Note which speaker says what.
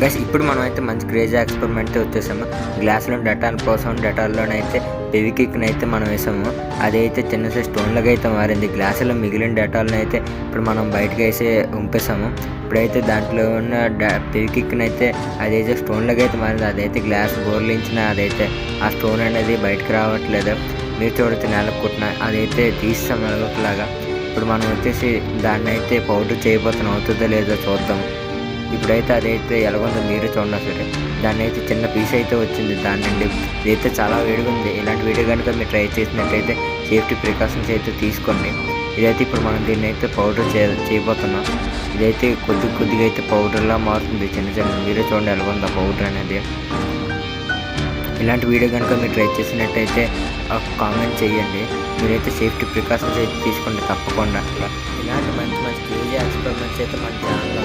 Speaker 1: Guys ఇప్పుడు మనం అయితే మంచి క్రేజీ ఎక్స్పెరిమెంట్ వచ్చేసాము. గ్లాసులో డెటాల్ పోసాము, డెటాల్లోనైతే ఫెవిక్విక్ని అయితే మనం వేసాము. అదైతే చిన్న సైజ్ స్టోన్లుగా అయితే మారింది. గ్లాసులో మిగిలిన డెటాల్ని అయితే ఇప్పుడు మనం బయటకు వేసి ఉంపేసాము. ఇప్పుడైతే దాంట్లో ఉన్న ఫెవిక్విక్ని అయితే అదైతే స్టోన్లుగా అయితే మారింది. అదైతే గ్లాస్ బోర్లించిన అదైతే ఆ స్టోన్ అనేది బయటకు రావట్లేదు. మీరు చూడొచ్చు నేలకు కుట్టిన అదైతే తీస్తాం ఎలాగోలాగా. ఇప్పుడు మనం వచ్చేసి దాన్ని అయితే పౌడర్ చేయబోతున్నాం, అవుతుందో లేదో చూద్దాం. ఇప్పుడైతే అదైతే ఎలాగొందో మీరు చూడండి. సరే దాన్ని అయితే చిన్న పీస్ అయితే వచ్చింది దాని నుండి. ఇదైతే చాలా వేడిగా ఉంది. ఇలాంటి వీడియో కనుక మీరు ట్రై చేసినట్టయితే సేఫ్టీ ప్రికాషన్స్ అయితే తీసుకోండి. ఇదైతే ఇప్పుడు మనం దీన్ని అయితే పౌడర్ చేయబోతున్నాం. ఇదైతే కొద్దిగా అయితే పౌడర్లా మారుతుంది చిన్న చిన్న. మీరే చూడండి ఎలాగొందో పౌడర్ అనేది. ఇలాంటి వీడియో కనుక మీరు ట్రై చేసినట్టయితే కామెంట్ చేయండి. మీరైతే సేఫ్టీ ప్రికాషన్స్ అయితే తీసుకోండి తప్పకుండా. ఇలాంటి మంచి క్రేజీ ఎక్స్పెరిమెంట్స్ అయితే మన ఛానల్లో